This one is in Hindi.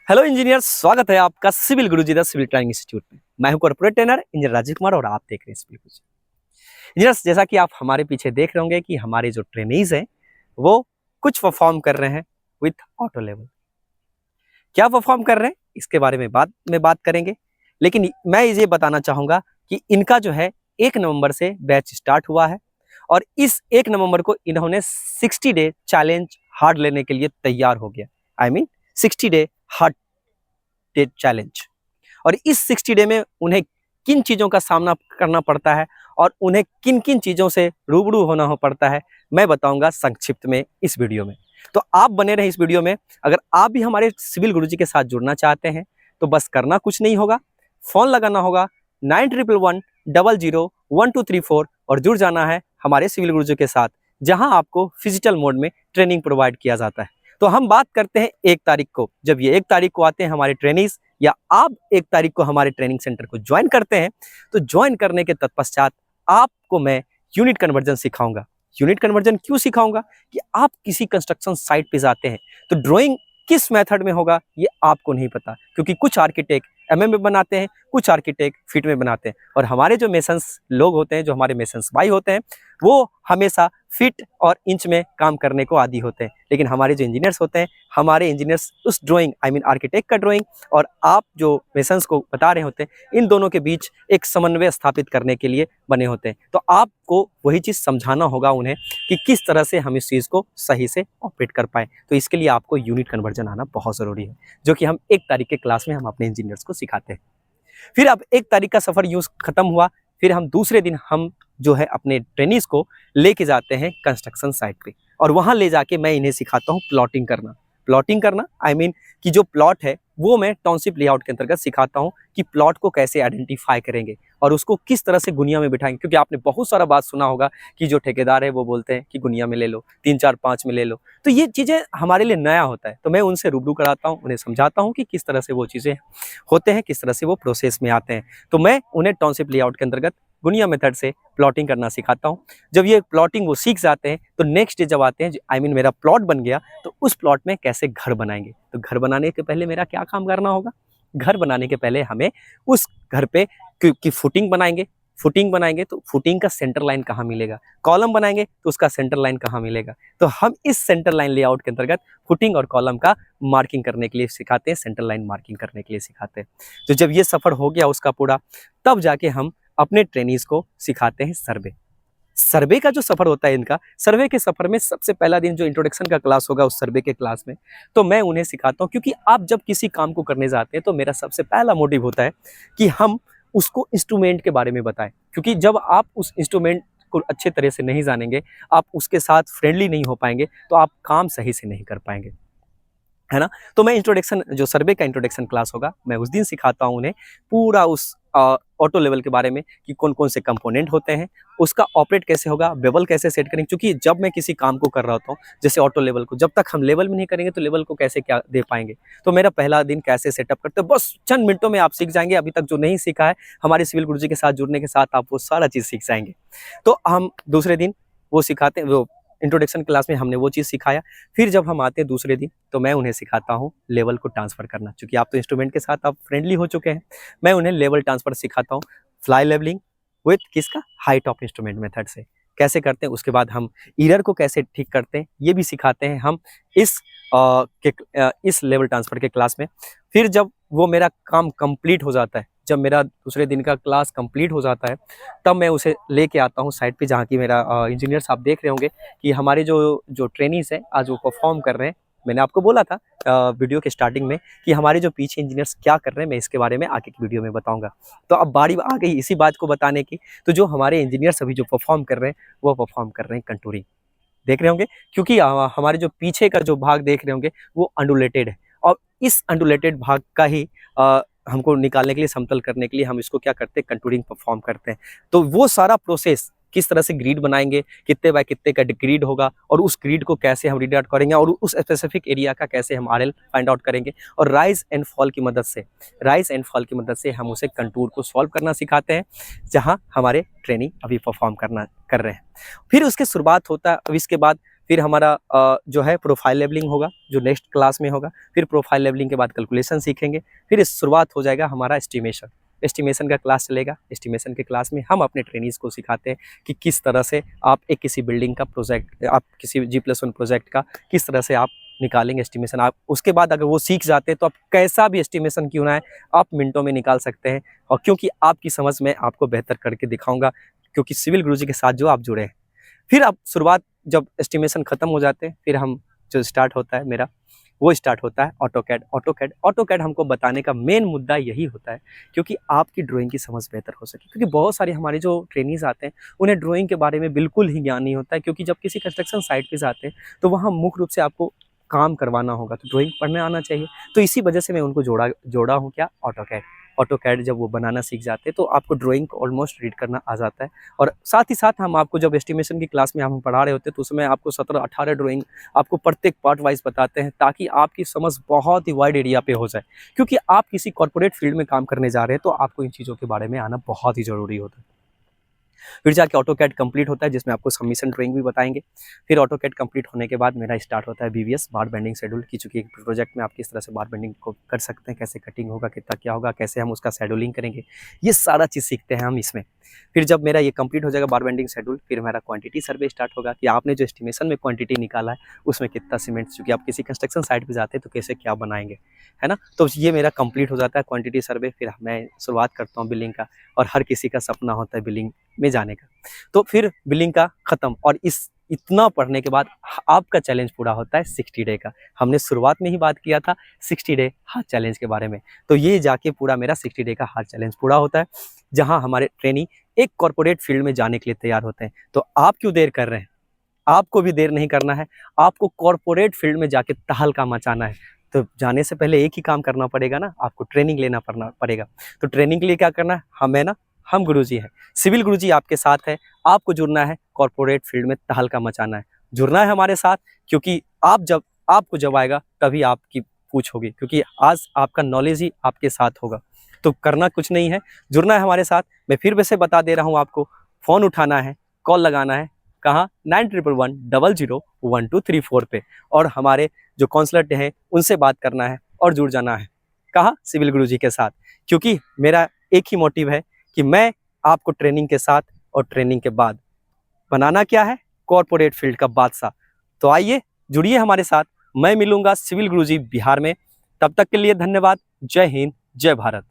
हेलो इंजीनियर, स्वागत है आपका civil Guruji the civil training institute में। मैं हूं corporate trainer engineer Rajeev Kumar और आप देख रहे हैं सिविल गुरुजी। इंजीनियर्स, जैसा कि आप हमारे पीछे देख रहे होंगे कि हमारे जो ट्रेनीज हैं वो कुछ परफॉर्म कर रहे हैं विथ ऑटो लेवल। क्या परफॉर्म कर रहे हैं इसके बारे में बाद में बात करेंगे, लेकिन मैं ये बताना चाहूंगा कि इनका जो है 1 नवंबर से बैच स्टार्ट हुआ है और इस 1 नवंबर को इन्होंने 60 डे चैलेंज हार्ड लेने के लिए तैयार हो गया। I mean 60 day hard day challenge. और इस 60 डे में उन्हें किन चीज़ों का सामना करना पड़ता है और उन्हें किन किन चीज़ों से रूबरू होना हो पड़ता है, मैं बताऊंगा संक्षिप्त में इस वीडियो में। तो आप बने रहें इस वीडियो में। अगर आप भी हमारे सिविल गुरुजी के साथ जुड़ना चाहते हैं तो बस करना कुछ नहीं होगा, फ़ोन लगाना होगा 9111001234 और जुड़ जाना है हमारे सिविल गुरुजी के साथ, जहां आपको फिजिकल मोड में ट्रेनिंग प्रोवाइड किया जाता है। तो हम बात करते हैं 1 तारीख को। जब ये 1 तारीख को आते हैं हमारे ट्रेनीज, या आप 1 तारीख को हमारे ट्रेनिंग सेंटर को ज्वाइन करते हैं, तो ज्वाइन करने के तत्पश्चात आपको मैं यूनिट कन्वर्जन सिखाऊंगा। यूनिट कन्वर्जन क्यों सिखाऊंगा कि आप किसी कंस्ट्रक्शन साइट पे जाते हैं तो ड्राइंग किस मेथड में होगा ये आपको नहीं पता, क्योंकि कुछ आर्किटेक्ट एमएम में बनाते हैं, कुछ आर्किटेक्ट फीट में बनाते हैं, और हमारे जो मेसन्स लोग होते हैं, जो हमारे मेसन्स भाई होते हैं, वो हमेशा फीट और इंच में काम करने को आदी होते हैं। लेकिन हमारे जो इंजीनियर्स होते हैं, हमारे इंजीनियर्स उस ड्राइंग आई मीन आर्किटेक्ट का ड्राइंग और आप जो मेसन्स को बता रहे होते हैं, इन दोनों के बीच एक समन्वय स्थापित करने के लिए बने होते हैं। तो आपको वही चीज़ समझाना होगा उन्हें कि किस तरह से हम इस चीज़ को सही से ऑपरेट कर पाएँ। तो इसके लिए आपको यूनिट कन्वर्जन आना बहुत ज़रूरी है, जो कि हम 1 तारीख के क्लास में हम अपने इंजीनियर्स को सिखाते हैं। फिर अब 1 तारीख का सफ़र यूँ खत्म हुआ, फिर हम दूसरे दिन हम जो है अपने ट्रेनीज को लेके जाते हैं कंस्ट्रक्शन साइट पे, और वहाँ ले जाके मैं इन्हें सिखाता हूँ प्लॉटिंग करना। प्लॉटिंग करना आई मीन कि जो प्लॉट है वो मैं टाउनशिप लेआउट के अंतर्गत सिखाता हूँ कि प्लॉट को कैसे आइडेंटिफाई करेंगे और उसको किस तरह से गुनिया में बिठाएंगे। क्योंकि आपने बहुत सारा बात सुना होगा कि जो ठेकेदार है वो बोलते हैं कि गुनिया में ले लो, 3 4 5 में ले लो। तो ये चीज़ें हमारे लिए नया होता है, तो मैं उनसे रूबरू कराता हूँ, उन्हें समझाता हूँ कि किस तरह से वो चीज़ें होते हैं, किस तरह से वो प्रोसेस में आते हैं। तो मैं उन्हें टाउनशिप लेआउट के अंतर्गत गुनिया मेथड से प्लॉटिंग करना सिखाता हूँ। जब ये प्लॉटिंग वो सीख जाते हैं तो नेक्स्ट डे जब आते हैं, आई मीन मेरा प्लॉट बन गया, तो उस प्लॉट में कैसे घर बनाएंगे। तो घर बनाने के पहले मेरा क्या काम करना होगा? घर बनाने के पहले हमें उस घर पे की फुटिंग बनाएंगे। फुटिंग बनाएंगे तो फुटिंग का सेंटर लाइन कहाँ मिलेगा, कॉलम बनाएंगे तो उसका सेंटर लाइन कहाँ मिलेगा। तो हम इस सेंटर लाइन लेआउट के अंतर्गत फुटिंग और कॉलम का मार्किंग करने के लिए सिखाते हैं, सेंटर लाइन मार्किंग करने के लिए सिखाते हैं। तो जब ये सफर हो गया उसका पूरा, तब जाके हम अपने ट्रेनीज को सिखाते हैं सर्वे। सर्वे का जो सफर होता है इनका, सर्वे के सफर में सबसे पहला दिन जो इंट्रोडक्शन का क्लास होगा उस सर्वे के क्लास में, तो मैं उन्हें सिखाता हूँ। क्योंकि आप जब किसी काम को करने जाते हैं तो मेरा सबसे पहला मोटिव होता है कि हम उसको इंस्ट्रूमेंट के बारे में बताएं। क्योंकि जब आप उस इंस्ट्रूमेंट को अच्छे तरह से नहीं जानेंगे, आप उसके साथ फ्रेंडली नहीं हो पाएंगे, तो आप काम सही से नहीं कर पाएंगे, है ना। तो मैं इंट्रोडक्शन, जो सर्वे का इंट्रोडक्शन क्लास होगा, मैं उस दिन सिखाता हूँ उन्हें पूरा उस ऑटो लेवल के बारे में कि कौन कौन से कंपोनेंट होते हैं, उसका ऑपरेट कैसे होगा, बेवल कैसे सेट करेंगे। क्योंकि जब मैं किसी काम को कर रहा होता हूँ, जैसे ऑटो लेवल को, जब तक हम लेवल में नहीं करेंगे तो लेवल को कैसे क्या दे पाएंगे। तो मेरा पहला दिन कैसे सेटअप करते हैं, बस चंद मिनटों में आप सीख जाएंगे। अभी तक जो नहीं सीखा है, हमारे सिविल गुरुजी के साथ जुड़ने के साथ आप वो सारा चीज़ सीख जाएंगे। तो हम दूसरे दिन वो सिखाते हैं, वो इंट्रोडक्शन क्लास में हमने वो चीज़ सिखाया। फिर जब हम आते हैं दूसरे दिन, तो मैं उन्हें सिखाता हूँ लेवल को ट्रांसफ़र करना। क्योंकि आप तो इंस्ट्रूमेंट के साथ आप फ्रेंडली हो चुके हैं, मैं उन्हें लेवल ट्रांसफ़र सिखाता हूँ। फ्लाई लेवलिंग विथ किसका, हाइट ऑफ इंस्ट्रूमेंट मेथड से कैसे करते हैं। उसके बाद हम एरर को कैसे ठीक करते हैं, ये भी सिखाते हैं हम इस लेवल ट्रांसफ़र के क्लास में। फिर जब वो मेरा काम कंप्लीट हो जाता है, जब मेरा दूसरे दिन का क्लास कंप्लीट हो जाता है, तब मैं उसे लेके आता हूँ साइट पे, जहाँ की मेरा इंजीनियर्स आप देख रहे होंगे कि हमारे जो ट्रेनीज हैं आज वो परफॉर्म कर रहे हैं। मैंने आपको बोला था वीडियो के स्टार्टिंग में कि हमारे जो पीछे इंजीनियर्स क्या कर रहे हैं, मैं इसके बारे में आगे की वीडियो में बताऊंगा। तो अब बारी आ गई इसी बात को बताने की। तो जो हमारे इंजीनियर्स अभी जो परफॉर्म कर रहे हैं, वो परफॉर्म कर रहे हैं कंटूरिंग, देख रहे होंगे। क्योंकि हमारे जो पीछे का जो भाग देख रहे होंगे वो अंडुलेटेड है, और इस अंडुलेटेड भाग का ही हमको निकालने के लिए, समतल करने के लिए हम इसको क्या करते हैं, कंटूरिंग परफॉर्म करते हैं। तो वो सारा प्रोसेस, किस तरह से ग्रिड बनाएंगे, कितने बाय कितने का ग्रिड होगा, और उस ग्रिड को कैसे हम रीड आउट करेंगे, और उस स्पेसिफिक एरिया का कैसे हम आरएल फाइंड आउट करेंगे, और राइज एंड फॉल की मदद से हम उसे कंटूर को सॉल्व करना सिखाते हैं, जहां हमारे ट्रेनिंग अभी परफॉर्म कर रहे हैं। फिर उसके शुरुआत होता है, अब इसके बाद फिर हमारा जो है प्रोफाइल लेवलिंग होगा जो नेक्स्ट क्लास में होगा। फिर प्रोफाइल लेवलिंग के बाद कैलकुलेशन सीखेंगे। फिर शुरुआत हो जाएगा हमारा एस्टिमेशन का क्लास चलेगा। एस्टिमेशन के क्लास में हम अपने ट्रेनीज को सिखाते हैं कि किस तरह से आप एक किसी बिल्डिंग का प्रोजेक्ट, आप किसी G+1 प्रोजेक्ट का किस तरह से आप निकालेंगे एस्टिमेशन। आप उसके बाद अगर वो सीख जाते हैं तो आप कैसा भी एस्टिमेशन क्यों ना है आप मिनटों में निकाल सकते हैं। और क्योंकि आपकी समझ में आपको बेहतर करके दिखाऊंगा, क्योंकि सिविल गुरुजी के साथ जो आप जुड़े हैं। फिर अब शुरुआत जब एस्टिमेशन खत्म हो जाते हैं, फिर हम जो स्टार्ट होता है मेरा, वो स्टार्ट होता है ऑटोकैड हमको बताने का मेन मुद्दा यही होता है क्योंकि आपकी ड्राइंग की समझ बेहतर हो सके। क्योंकि बहुत सारे हमारे जो ट्रेनीज आते हैं उन्हें ड्राइंग के बारे में बिल्कुल ही ज्ञान नहीं होता है। क्योंकि जब किसी कंस्ट्रक्शन साइट पे जाते हैं तो वहाँ मुख्य रूप से आपको काम करवाना होगा, तो ड्राइंग पढ़ने आना चाहिए। तो इसी वजह से मैं उनको जोड़ा हूँ क्या, ऑटोकैड जब वो बनाना सीख जाते हैं तो आपको ड्राइंग को ऑलमोस्ट रीड करना आ जाता है। और साथ ही साथ हम आपको जब एस्टिमेशन की क्लास में हम पढ़ा रहे होते हैं तो उसमें आपको 17-18 ड्राइंग आपको प्रत्येक पार्ट वाइज बताते हैं, ताकि आपकी समझ बहुत ही वाइड एरिया पे हो जाए। क्योंकि आप किसी कॉर्पोरेट फील्ड में काम करने जा रहे हैं तो आपको इन चीज़ों के बारे में आना बहुत ही ज़रूरी होता है। फिर जाके ऑटोकैड कंप्लीट होता है जिसमें आपको सबमिशन ड्राइंग भी बताएंगे। फिर ऑटोकैड कंप्लीट होने के बाद मेरा स्टार्ट होता है BBS, बार बेंडिंग शेड्यूल की। चूँकि एक प्रोजेक्ट में आप किस तरह से बार बेंडिंग को कर सकते हैं, कैसे कटिंग होगा, कितना क्या होगा, कैसे हम उसका शेड्यूलिंग करेंगे, ये सारा चीज़ सीखते हैं हम इसमें। फिर जब मेरा ये कंप्लीट हो जाएगा बार बेंडिंग शेड्यूल, फिर मेरा क्वांटिटी सर्वे स्टार्ट होगा कि आपने जो एस्टिमेशन में क्वांटिटी निकाला है उसमें कितना सीमेंट, चूँकि आप किसी कंस्ट्रक्शन साइट पे जाते हैं तो कैसे क्या बनाएंगे, है ना। तो ये मेरा कंप्लीट हो जाता है क्वांटिटी सर्वे। फिर मैं शुरुआत करता हूँ बिलिंग का, और हर किसी का सपना होता है बिलिंग में जाने का। तो फिर बिलिंग का खत्म, और इतना पढ़ने के बाद आपका चैलेंज पूरा होता है 60 डे का। हमने शुरुआत में ही बात किया था 60 डे हार्ड चैलेंज के बारे में। तो ये जाके पूरा मेरा 60 डे का हार्ड चैलेंज पूरा होता है, जहां हमारे ट्रेनी एक कॉर्पोरेट फील्ड में जाने के लिए तैयार होते हैं। तो आप क्यों देर कर रहे हैं, आपको भी देर नहीं करना है। आपको कॉर्पोरेट फील्ड में जाके तहलका मचाना है। तो जाने से पहले एक ही काम करना पड़ेगा ना, आपको ट्रेनिंग लेना पड़ेगा। तो ट्रेनिंग के लिए क्या करना है, हम गुरुजी हैं, सिविल गुरुजी आपके साथ है। आपको जुड़ना है, कॉर्पोरेट फील्ड में तहलका मचाना है, जुड़ना है हमारे साथ। क्योंकि आपको जब आएगा तभी आपकी पूछ होगी, क्योंकि आज आपका नॉलेज ही आपके साथ होगा। तो करना कुछ नहीं है, जुड़ना है हमारे साथ। मैं फिर वैसे बता दे रहा हूँ आपको, फ़ोन उठाना है, कॉल लगाना है, कहाँ, 9111001234 पे, और हमारे जो काउंसलर हैं उनसे बात करना है और जुड़ जाना है, कहाँ, सिविल गुरुजी के साथ। क्योंकि मेरा एक ही मोटिव है कि मैं आपको ट्रेनिंग के साथ और ट्रेनिंग के बाद बनाना क्या है, कॉर्पोरेट फील्ड का बादशाह। तो आइए जुड़िए हमारे साथ। मैं मिलूंगा सिविल गुरुजी बिहार में। तब तक के लिए धन्यवाद। जय हिंद, जय भारत।